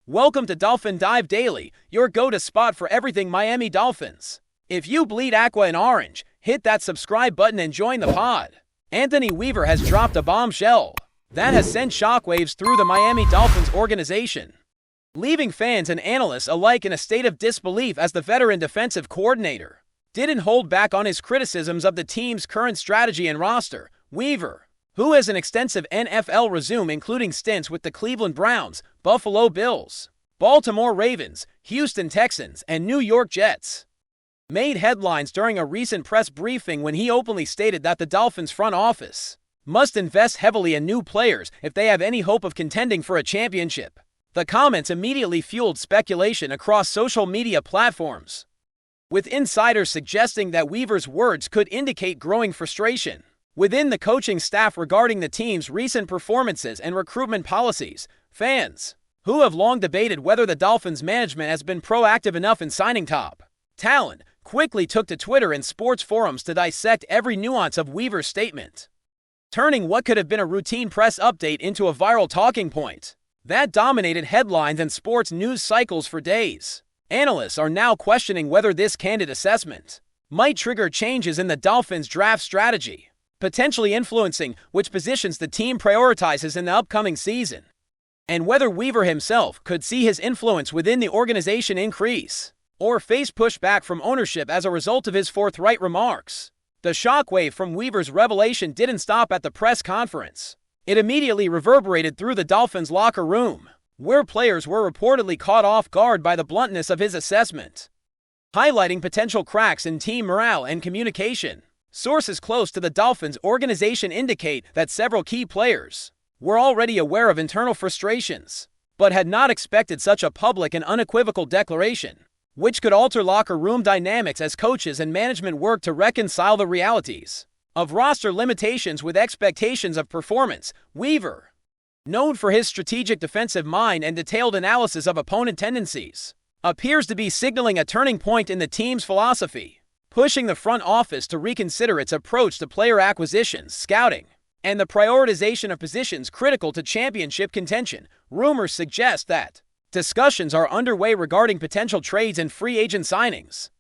Welcome to Dolphin Dive Daily, your go-to spot for everything Miami Dolphins. If you bleed aqua and orange, hit that subscribe button and join the pod. Anthony Weaver has dropped a bombshell that has sent shockwaves through the Miami Dolphins organization, leaving fans and analysts alike in a state of disbelief as the veteran defensive coordinator didn't hold back on his criticisms of the team's current strategy and roster. Weaver, who has an extensive NFL resume including stints with the Cleveland Browns, Buffalo Bills, Baltimore Ravens, Houston Texans, and New York Jets, made headlines during a recent press briefing when he openly stated that the Dolphins front office must invest heavily in new players if they have any hope of contending for a championship. The comments immediately fueled speculation across social media platforms, with insiders suggesting that Weaver's words could indicate growing frustration within the coaching staff regarding the team's recent performances and recruitment policies. Fans, who have long debated whether the Dolphins management has been proactive enough in signing top talent, quickly took to Twitter and sports forums to dissect every nuance of Weaver's statement, turning what could have been a routine press update into a viral talking point that dominated headlines and sports news cycles for days. Analysts are now questioning whether this candid assessment might trigger changes in the Dolphins' draft strategy, potentially influencing which positions the team prioritizes in the upcoming season, and whether Weaver himself could see his influence within the organization increase or face pushback from ownership as a result of his forthright remarks. The shockwave from Weaver's revelation didn't stop at the press conference. It immediately reverberated through the Dolphins' locker room, where players were reportedly caught off guard by the bluntness of his assessment, highlighting potential cracks in team morale and communication. Sources close to the Dolphins organization indicate that several key players were already aware of internal frustrations, but had not expected such a public and unequivocal declaration, which could alter locker room dynamics as coaches and management work to reconcile the realities of roster limitations with expectations of performance. Weaver, known for his strategic defensive mind and detailed analysis of opponent tendencies, appears to be signaling a turning point in the team's philosophy, pushing the front office to reconsider its approach to player acquisitions, scouting, and the prioritization of positions critical to championship contention. Rumors suggest that discussions are underway regarding potential trades and free agent signings,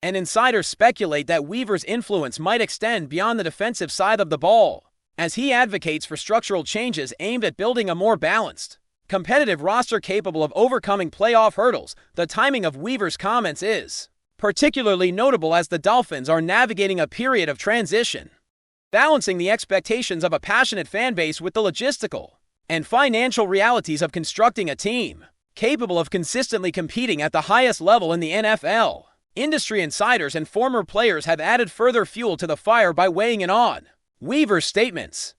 and insiders speculate that Weaver's influence might extend beyond the defensive side of the ball, as he advocates for structural changes aimed at building a more balanced, competitive roster capable of overcoming playoff hurdles. The timing of Weaver's comments is particularly notable as the Dolphins are navigating a period of transition, balancing the expectations of a passionate fan base with the logistical and financial realities of constructing a team capable of consistently competing at the highest level in the NFL. Industry insiders and former players have added further fuel to the fire by weighing in on Weaver's statements,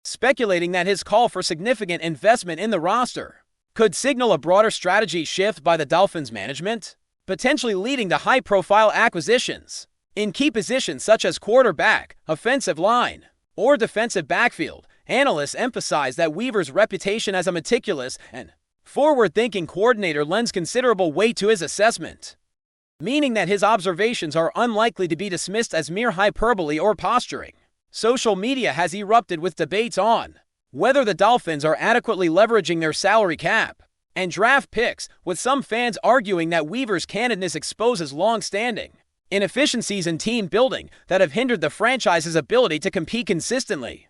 speculating that his call for significant investment in the roster could signal a broader strategy shift by the Dolphins management, potentially leading to high-profile acquisitions in key positions such as quarterback, offensive line, or defensive backfield. Analysts emphasize that Weaver's reputation as a meticulous and forward-thinking coordinator lends considerable weight to his assessment, meaning that his observations are unlikely to be dismissed as mere hyperbole or posturing. Social media has erupted with debates on whether the Dolphins are adequately leveraging their salary cap and draft picks, with some fans arguing that Weaver's candidness exposes long-standing inefficiencies in team building that have hindered the franchise's ability to compete consistently,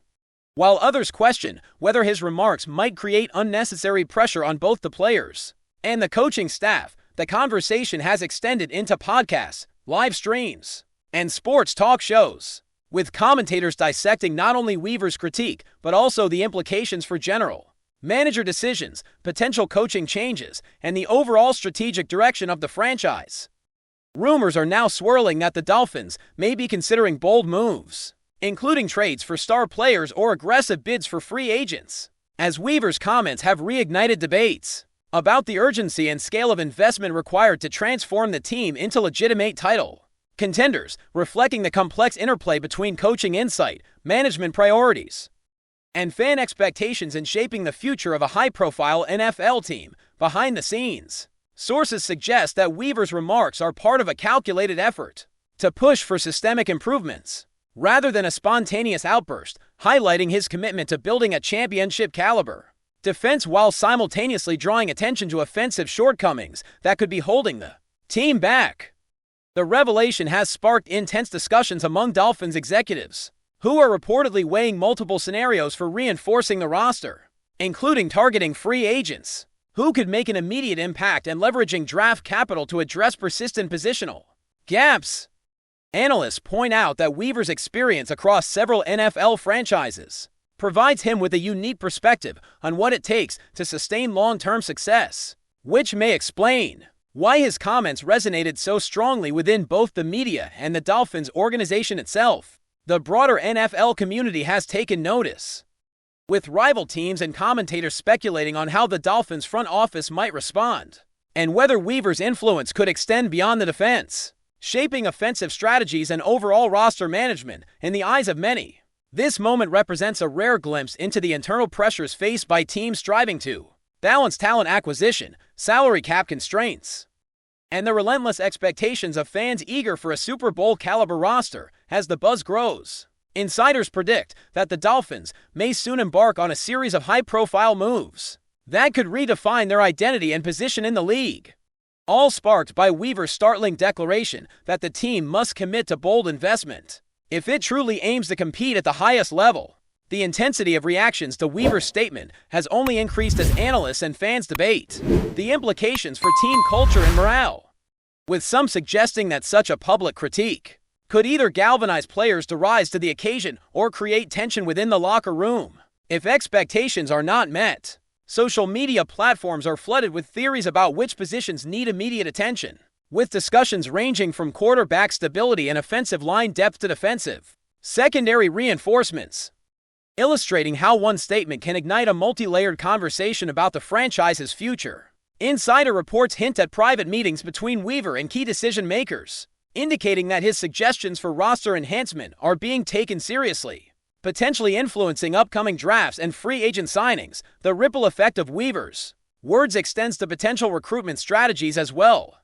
while others question whether his remarks might create unnecessary pressure on both the players and the coaching staff. The conversation has extended into podcasts, live streams, and sports talk shows, with commentators dissecting not only Weaver's critique but also the implications for general manager decisions, potential coaching changes, and the overall strategic direction of the franchise. Rumors are now swirling that the Dolphins may be considering bold moves, including trades for star players or aggressive bids for free agents, as Weaver's comments have reignited debates about the urgency and scale of investment required to transform the team into legitimate title contenders, reflecting the complex interplay between coaching insight, management priorities, and fan expectations in shaping the future of a high-profile NFL team. Behind the scenes, sources suggest that Weaver's remarks are part of a calculated effort to push for systemic improvements, rather than a spontaneous outburst, highlighting his commitment to building a championship-caliber defense while simultaneously drawing attention to offensive shortcomings that could be holding the team back. The revelation has sparked intense discussions among Dolphins executives, who are reportedly weighing multiple scenarios for reinforcing the roster, including targeting free agents who could make an immediate impact and leveraging draft capital to address persistent positional gaps. Analysts point out that Weaver's experience across several NFL franchises provides him with a unique perspective on what it takes to sustain long-term success, which may explain why his comments resonated so strongly within both the media and the Dolphins organization itself. The broader NFL community has taken notice, with rival teams and commentators speculating on how the Dolphins front office might respond, and whether Weaver's influence could extend beyond the defense, shaping offensive strategies and overall roster management. In the eyes of many, this moment represents a rare glimpse into the internal pressures faced by teams striving to balance talent acquisition, salary cap constraints, and the relentless expectations of fans eager for a Super Bowl-caliber roster. As the buzz grows, insiders predict that the Dolphins may soon embark on a series of high-profile moves that could redefine their identity and position in the league, all sparked by Weaver's startling declaration that the team must commit to bold investment if it truly aims to compete at the highest level. The intensity of reactions to Weaver's statement has only increased as analysts and fans debate the implications for team culture and morale, with some suggesting that such a public critique could either galvanize players to rise to the occasion or create tension within the locker room if expectations are not met. Social media platforms are flooded with theories about which positions need immediate attention, with discussions ranging from quarterback stability and offensive line depth to defensive secondary reinforcements, illustrating how one statement can ignite a multi-layered conversation about the franchise's future. Insider reports hint at private meetings between Weaver and key decision-makers, indicating that his suggestions for roster enhancement are being taken seriously, potentially influencing upcoming drafts and free agent signings. The ripple effect of Weaver's words extends to potential recruitment strategies as well,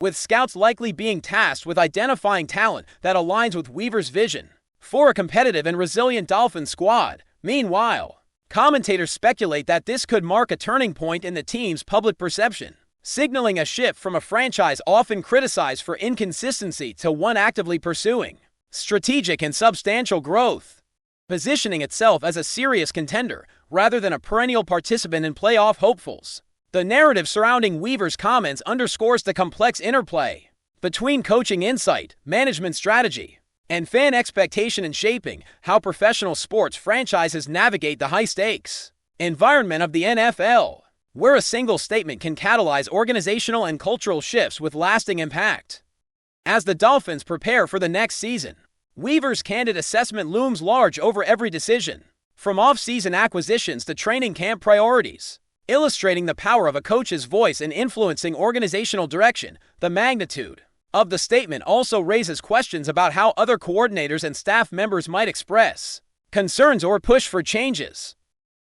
with scouts likely being tasked with identifying talent that aligns with Weaver's vision for a competitive and resilient Dolphins squad. Meanwhile, commentators speculate that this could mark a turning point in the team's public perception, signaling a shift from a franchise often criticized for inconsistency to one actively pursuing strategic and substantial growth, positioning itself as a serious contender rather than a perennial participant in playoff hopefuls. The narrative surrounding Weaver's comments underscores the complex interplay between coaching insight, management strategy, and fan expectation in shaping how professional sports franchises navigate the high-stakes environment of the NFL, where a single statement can catalyze organizational and cultural shifts with lasting impact. As the Dolphins prepare for the next season, Weaver's candid assessment looms large over every decision, from off-season acquisitions to training camp priorities, illustrating the power of a coach's voice in influencing organizational direction. The magnitude of the statement also raises questions about how other coordinators and staff members might express concerns or push for changes,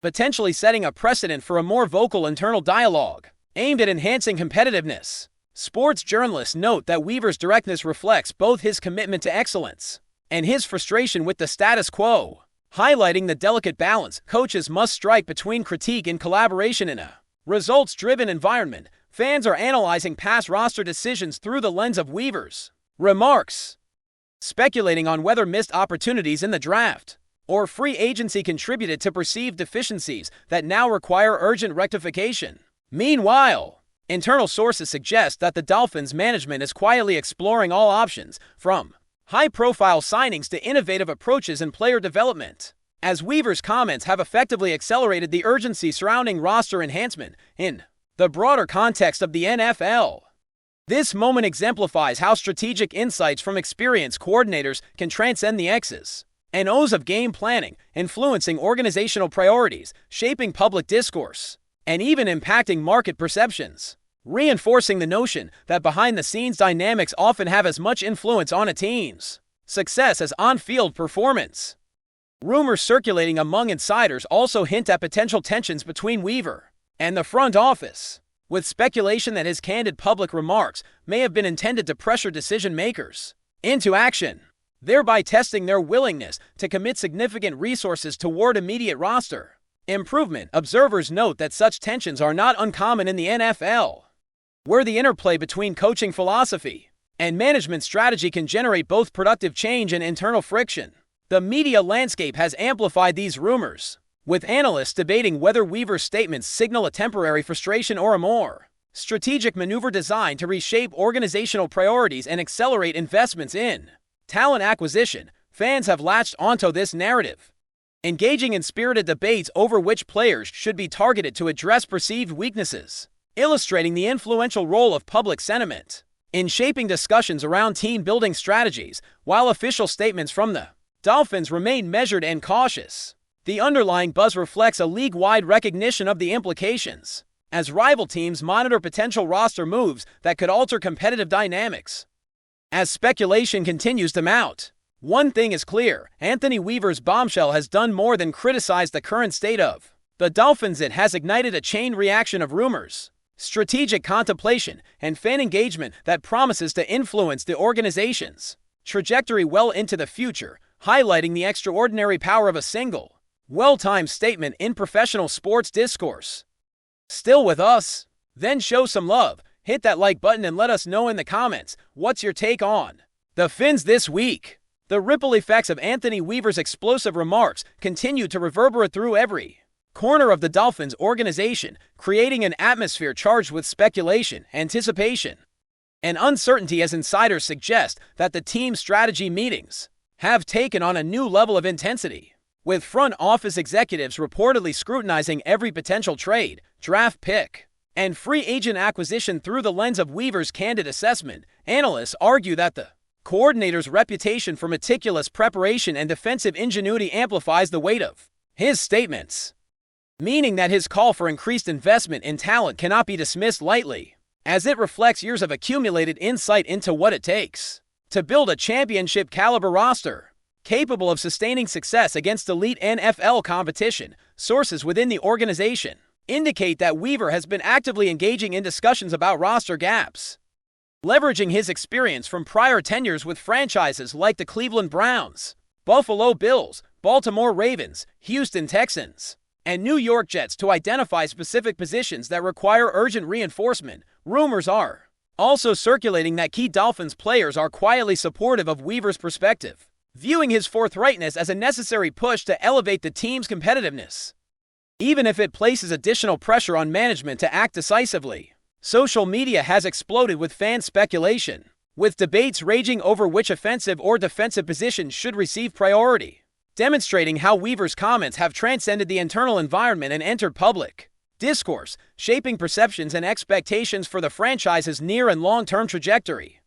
potentially setting a precedent for a more vocal internal dialogue aimed at enhancing competitiveness. Sports journalists note that Weaver's directness reflects both his commitment to excellence and his frustration with the status quo, highlighting the delicate balance coaches must strike between critique and collaboration in a results-driven environment. Fans are analyzing past roster decisions through the lens of Weaver's remarks, speculating on whether missed opportunities in the draft or free agency contributed to perceived deficiencies that now require urgent rectification. Meanwhile, internal sources suggest that the Dolphins management is quietly exploring all options, from high-profile signings to innovative approaches in player development, as Weaver's comments have effectively accelerated the urgency surrounding roster enhancement in the broader context of the NFL. This moment exemplifies how strategic insights from experienced coordinators can transcend the X's and O's of game planning, influencing organizational priorities, shaping public discourse, and even impacting market perceptions, reinforcing the notion that behind-the-scenes dynamics often have as much influence on a team's success as on-field performance. Rumors circulating among insiders also hint at potential tensions between Weaver and the front office, with speculation that his candid public remarks may have been intended to pressure decision-makers into action, thereby testing their willingness to commit significant resources toward immediate roster improvement. Observers note that such tensions are not uncommon in the NFL, where the interplay between coaching philosophy and management strategy can generate both productive change and internal friction. The media landscape has amplified these rumors, with analysts debating whether Weaver's statements signal a temporary frustration or a more strategic maneuver designed to reshape organizational priorities and accelerate investments in talent acquisition. Fans have latched onto this narrative, engaging in spirited debates over which players should be targeted to address perceived weaknesses, illustrating the influential role of public sentiment in shaping discussions around team-building strategies. While official statements from the Dolphins remain measured and cautious, the underlying buzz reflects a league-wide recognition of the implications, as rival teams monitor potential roster moves that could alter competitive dynamics. As speculation continues to mount, one thing is clear: Anthony Weaver's bombshell has done more than criticize the current state of the Dolphins. It has ignited a chain reaction of rumors, strategic contemplation, and fan engagement that promises to influence the organization's trajectory well into the future, highlighting the extraordinary power of a single, well-timed statement in professional sports discourse. Still with us? Then show some love, hit that like button, and let us know in the comments what's your take on the Fins this week. The ripple effects of Anthony Weaver's explosive remarks continue to reverberate through every corner of the Dolphins organization, creating an atmosphere charged with speculation, anticipation, and uncertainty, as insiders suggest that the team's strategy meetings have taken on a new level of intensity, with front office executives reportedly scrutinizing every potential trade, draft pick, and free agent acquisition through the lens of Weaver's candid assessment. Analysts argue that the coordinator's reputation for meticulous preparation and defensive ingenuity amplifies the weight of his statements, meaning that his call for increased investment in talent cannot be dismissed lightly, as it reflects years of accumulated insight into what it takes to build a championship-caliber roster capable of sustaining success against elite NFL competition. Sources within the organization indicate that Weaver has been actively engaging in discussions about roster gaps, leveraging his experience from prior tenures with franchises like the Cleveland Browns, Buffalo Bills, Baltimore Ravens, Houston Texans, and New York Jets to identify specific positions that require urgent reinforcement. Rumors are also circulating that key Dolphins players are quietly supportive of Weaver's perspective, viewing his forthrightness as a necessary push to elevate the team's competitiveness, even if it places additional pressure on management to act decisively. Social media has exploded with fan speculation, with debates raging over which offensive or defensive positions should receive priority, demonstrating how Weaver's comments have transcended the internal environment and entered public discourse, shaping perceptions and expectations for the franchise's near and long-term trajectory.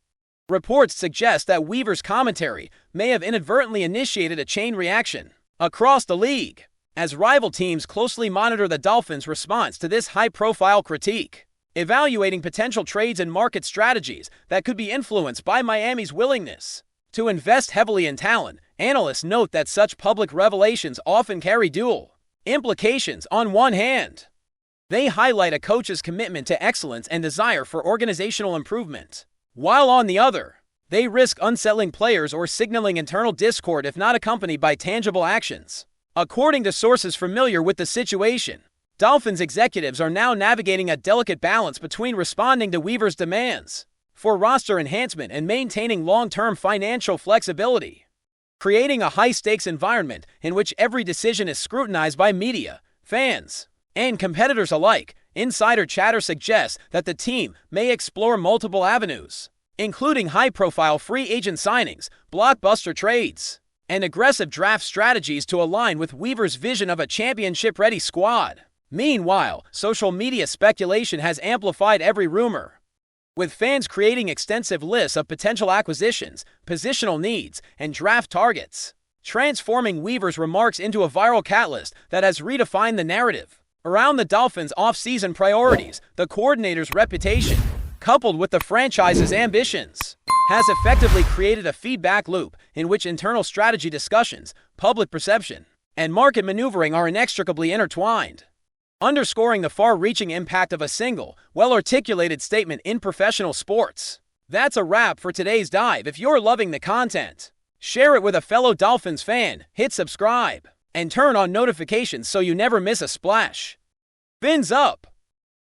Reports suggest that Weaver's commentary may have inadvertently initiated a chain reaction across the league, as rival teams closely monitor the Dolphins' response to this high-profile critique, evaluating potential trades and market strategies that could be influenced by Miami's willingness to invest heavily in talent. Analysts note that such public revelations often carry dual implications. On one hand, they highlight a coach's commitment to excellence and desire for organizational improvement, while on the other, they risk unsettling players or signaling internal discord if not accompanied by tangible actions. According to sources familiar with the situation, Dolphins executives are now navigating a delicate balance between responding to Weaver's demands for roster enhancement and maintaining long-term financial flexibility, creating a high-stakes environment in which every decision is scrutinized by media, fans, and competitors alike. Insider chatter suggests that the team may explore multiple avenues, including high-profile free agent signings, blockbuster trades, and aggressive draft strategies to align with Weaver's vision of a championship-ready squad. Meanwhile, social media speculation has amplified every rumor, with fans creating extensive lists of potential acquisitions, positional needs, and draft targets, transforming Weaver's remarks into a viral catalyst that has redefined the narrative around the Dolphins' off-season priorities. The coordinator's reputation, coupled with the franchise's ambitions, has effectively created a feedback loop in which internal strategy discussions, public perception, and market maneuvering are inextricably intertwined, underscoring the far-reaching impact of a single, well-articulated statement in professional sports. That's a wrap for today's dive. If you're loving the content, share it with a fellow Dolphins fan, hit subscribe, and turn on notifications so you never miss a splash. Fins up!